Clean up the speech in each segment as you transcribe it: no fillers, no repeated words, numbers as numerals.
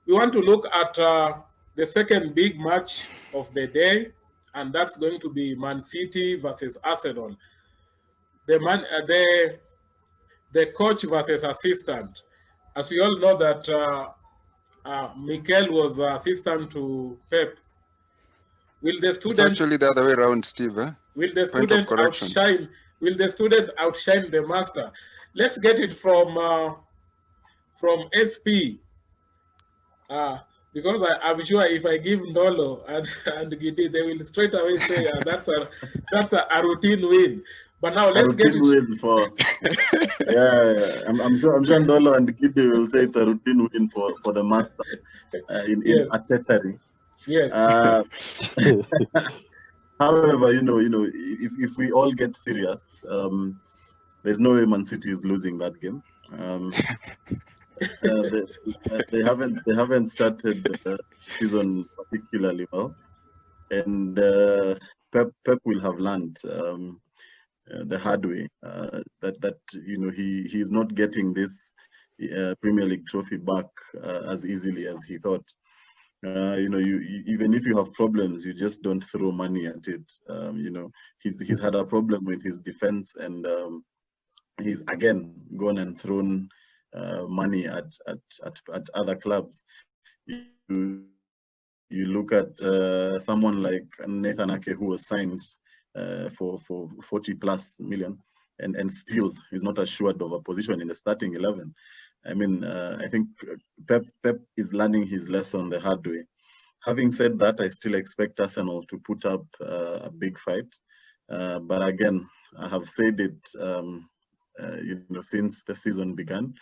we want to look at the second big match of the day, and that's going to be Man City versus Arsenal. The man, the coach versus assistant. As we all know that Mikel was assistant to Pep. Will the It's student actually the other way around, Steve. will the Point of student correction. outshine? Will the student outshine the master? Let's get it from SP. Because I'm sure if I give Ndolo and Gidi, they will straight away say that's a routine win. But now A let's get routine it. win for I'm sure Ndolo and Gide will say it's a routine win for the master in Yes. Atetari. Yes. However, if we all get serious, there's no way Man City is losing that game. They haven't started the season particularly well, and Pep will have learned the hard way that he's not getting this Premier League trophy back as easily as he thought. Even if you have problems, you just don't throw money at it. He's had a problem with his defense, and he's again gone and thrown money at other clubs. You look at someone like Nathan Ake, who was signed for 40 plus million, and still he's not assured of a position in the starting 11. I mean, I think Pep is learning his lesson the hard way. Having said that, I still expect Arsenal to put up a big fight. But again, I have said it, since the season began.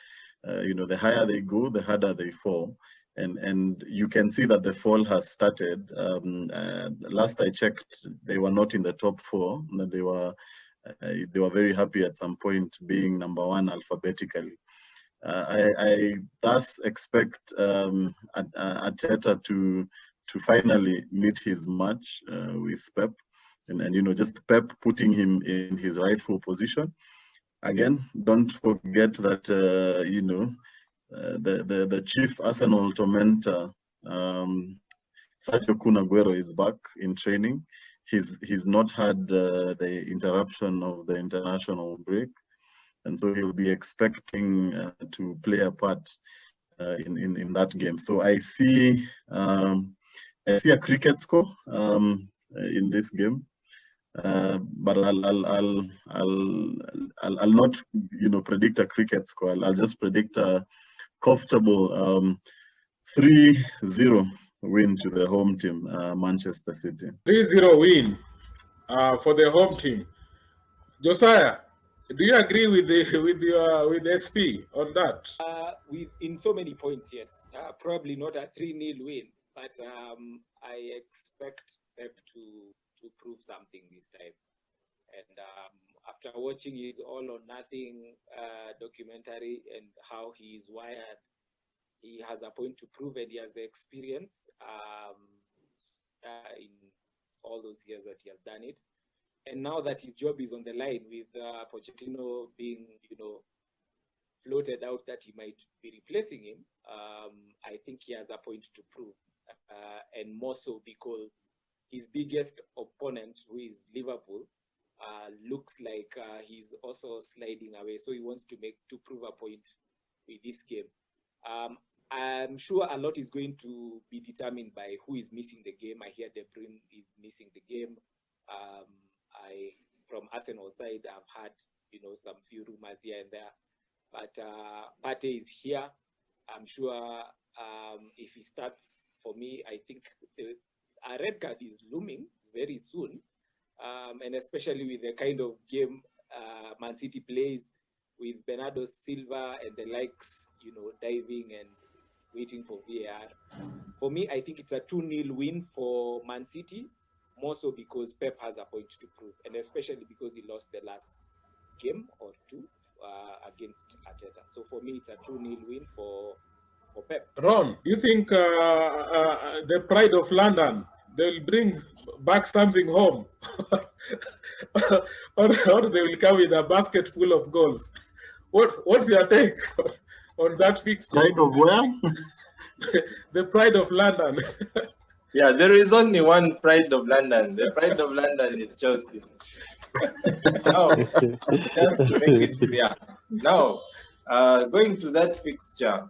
The higher they go, the harder they fall. And you can see that the fall has started. Last I checked, they were not in the top four. They were very happy at some point being number one alphabetically. I thus expect Arteta to finally meet his match with Pep, and just Pep putting him in his rightful position. Again, don't forget that the chief Arsenal tormentor, Sergio Kun Aguero, is back in training. He's not had the interruption of the international break, and so he'll be expecting to play a part in that game. So I see a cricket score in this game, but I'll not predict a cricket score. I'll just predict a comfortable 3-0 win to the home team, Manchester City. 3-0 win for the home team. Josiah, do you agree with SP on that? In so many points, yes. Probably not a 3-0 win, but I expect Pep to prove something this time. And after watching his All or Nothing documentary and how he is wired, he has a point to prove, and he has the experience in all those years that he has done it. And now that his job is on the line, with Pochettino being, floated out that he might be replacing him, I think he has a point to prove. And more so because his biggest opponent, who is Liverpool, looks like he's also sliding away. So he wants to prove a point with this game. I'm sure a lot is going to be determined by who is missing the game. I hear De Bruyne is missing the game. From Arsenal side, I've had some few rumors here and there, but Partey is here. I'm sure if he starts, for me, I think a red card is looming very soon, and especially with the kind of game Man City plays, with Bernardo Silva and the likes, diving and waiting for VAR. For me, I think it's a 2-0 win for Man City, more so because Pep has a point to prove, and especially because he lost the last game or two against Arteta. So for me, it's a 2-0 win for Pep. Ron, do you think the pride of London, they'll bring back something home? or they will come with a basket full of goals? What's your take on that fixture? Pride of where? the pride of London. Yeah, there is only one pride of London. The pride of London is Chelsea. Now, just to make it clear. Now, going to that fixture,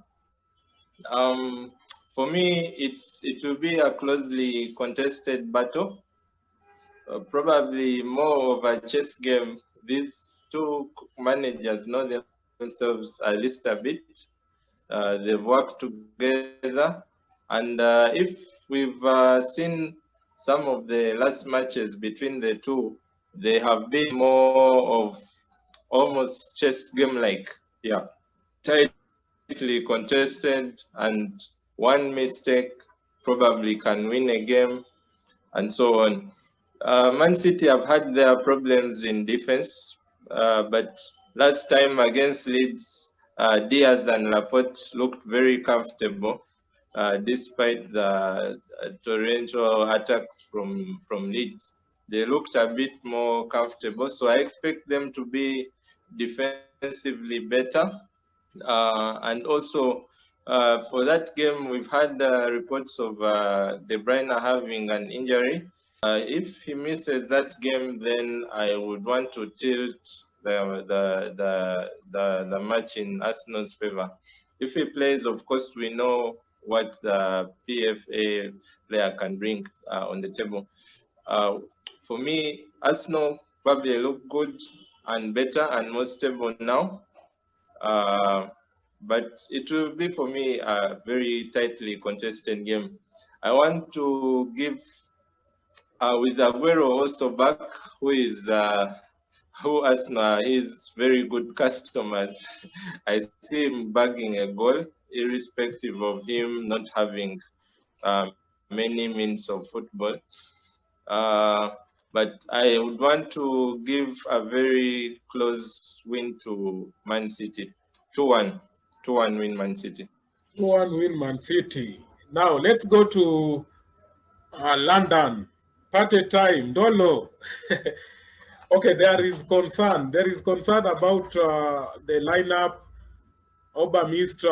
for me, it will be a closely contested battle. Probably more of a chess game. These two managers know themselves at least a bit. They've worked together, and if we've seen some of the last matches between the two, they have been more of almost chess game-like. Yeah, tightly contested, and one mistake probably can win a game, and so on. Man City have had their problems in defense, but last time against Leeds, Diaz and Laporte looked very comfortable, despite the torrential attacks from Leeds. They looked a bit more comfortable, so I expect them to be defensively better. And also, for that game, we've had reports of De Bruyne having an injury. If he misses that game, then I would want to tilt the match in Arsenal's favor. If he plays, of course, we know what the PFA player can bring on the table. For me, Arsenal probably look good and better and more stable now. But it will be for me a very tightly contested game. I want to give with Aguero also back, who Arsenal is very good customers. I see him bagging a goal, irrespective of him not having many means of football. But I would want to give a very close win to Man City. 2-1. 2-1 win Man City. 2-1 win Man City. Now let's go to London. Party time. Dolo. Okay, there is concern. There is concern about the lineup. Oba missed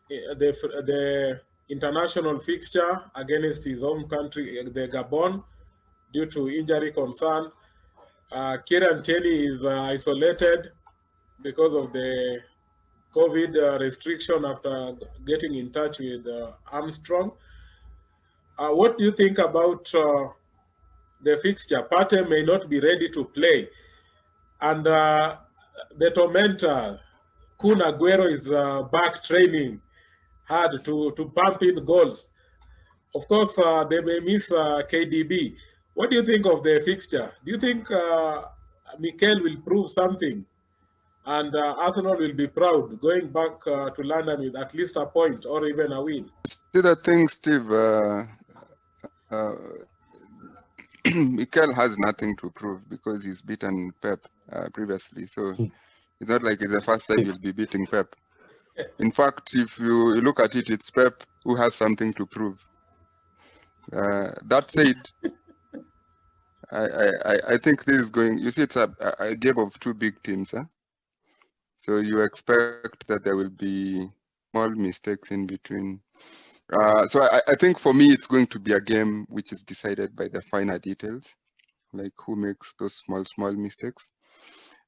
the international fixture against his home country, the Gabon, due to injury concern. Kieran Tierney is isolated because of the COVID restriction after getting in touch with Armstrong. What do you think about the fixture? Partey may not be ready to play. And the tormentor, Kun Aguero, is back training hard to pump in goals. Of course, they may miss KDB. What do you think of the fixture? Do you think Mikel will prove something? And Arsenal will be proud going back to London with at least a point or even a win. See the thing, Steve. Mikel has nothing to prove because he's beaten Pep previously. So it's not like it's the first time he'll be beating Pep. In fact, if you look at it, it's Pep who has something to prove. That said, I think this is going. You see, it's a game of two big teams, huh? So you expect that there will be small mistakes in between. So I think for me, it's going to be a game which is decided by the finer details, like who makes those small mistakes.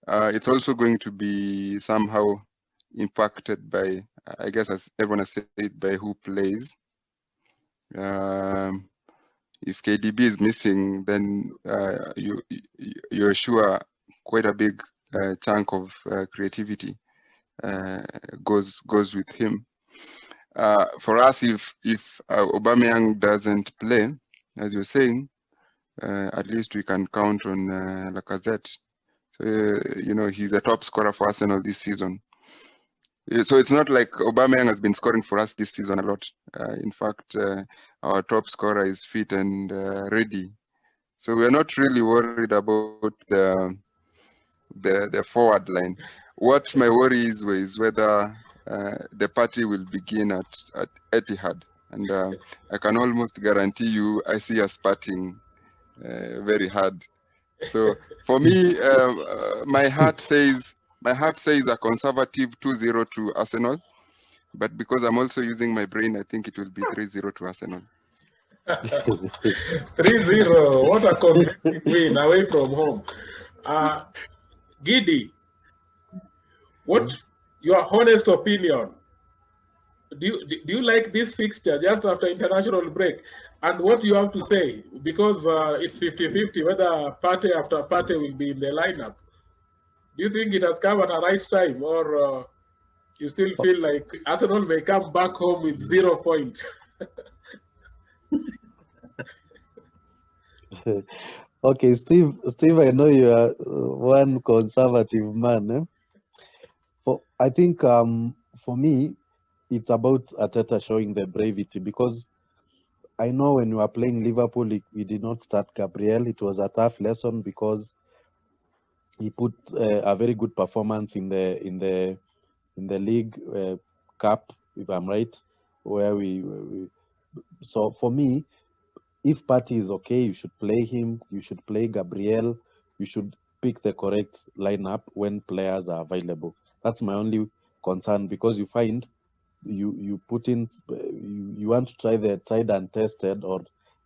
It's also going to be somehow impacted by, I guess, as everyone has said, by who plays. If KDB is missing, then you're sure quite a big chunk of creativity goes with him. For us, if Aubameyang doesn't play, as you're saying, at least we can count on Lacazette. So, he's a top scorer for Arsenal this season. So it's not like Aubameyang has been scoring for us this season a lot. In fact, our top scorer is fit and ready. So we're not really worried about the forward line. What my worry is whether the party will begin at Etihad. And I can almost guarantee you I see us partying very hard. So for me, my heart says a conservative 2-0 to Arsenal. But because I'm also using my brain, I think it will be 3-0 to Arsenal. 3-0. What a convincing win away from home. Giddy, what your honest opinion? Do you like this fixture just after international break? And what you have to say? Because it's 50-50 whether party after party will be in the lineup. Do you think it has come at a right time, or you still feel like Arsenal may come back home with 0 points? Okay, Steve, I know you are one conservative man. I think for me, it's about Arteta showing the bravery, because I know when we were playing Liverpool, we did not start Gabriel. It was a tough lesson because he put a very good performance in the league cup, if I'm right, where so for me, if Partey is okay, you should play him. You should play Gabriel. You should pick the correct lineup when players are available. That's my only concern, because you find you put in you want to try the tried and tested, or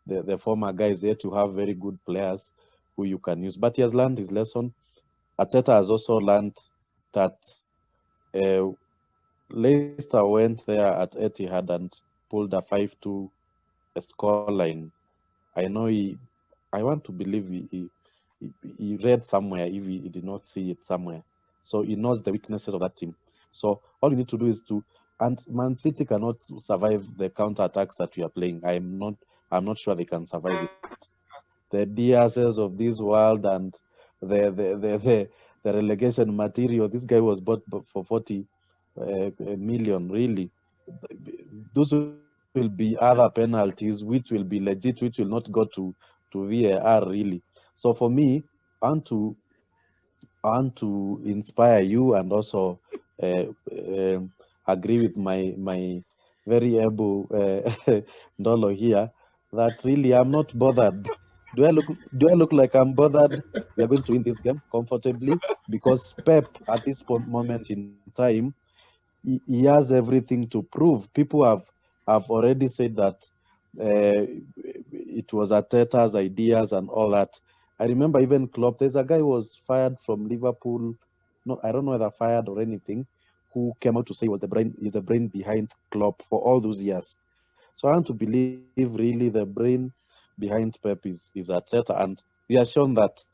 the former guys there, to have very good players who you can use. But he has learned his lesson. Arteta has also learned that Leicester went there at Etihad and pulled a 5-2 scoreline. I know I want to believe he read somewhere, if he did not see it somewhere. So he knows the weaknesses of that team. So all you need to do is and Man City cannot survive the counter-attacks that we are playing. I'm not sure they can survive it. The Diaz's of this world and the relegation material. This guy was bought for 40 million, really. Those will be other penalties which will be legit, which will not go to VAR, really. So for me, I want to inspire you, and also agree with my very able Ndolo here, that really I'm not bothered. Do I look like I'm bothered? We are going to win this game comfortably, because Pep at this moment in time, he has everything to prove. People have already said that it was Arteta's ideas and all that. I remember even Klopp. There's a guy who was fired from Liverpool. No, I don't know whether fired or anything, who came out to say was is the brain behind Klopp for all those years. So I want to believe really the brain behind Pep is Arteta, and he has shown that.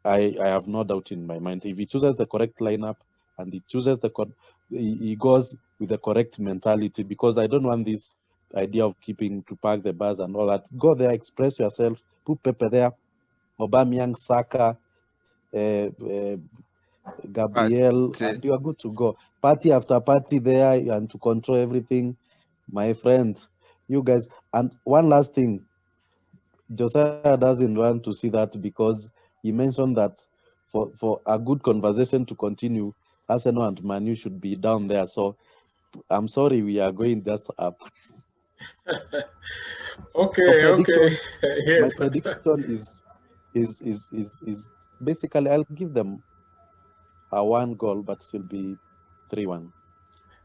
I have no doubt in my mind. If he chooses the correct lineup, and he chooses he goes with the correct mentality, because I don't want this idea of to park the bus and all that. Go there, express yourself, put Pepe there, Aubameyang, Saka, Gabriel, and you are good to go. Party after party there, and to control everything, my friend. You guys, and one last thing, Josiah doesn't want to see that, because he mentioned that for a good conversation to continue, Arsenal and Manu should be down there. So I'm sorry, we are going just up. Okay. Yes. My prediction is basically, I'll give them a 1 goal, but it will be 3-1.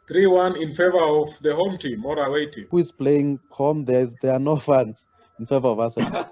3-1 in favor of the home team or away team? Who is playing home? There are no fans in favor of Arsenal.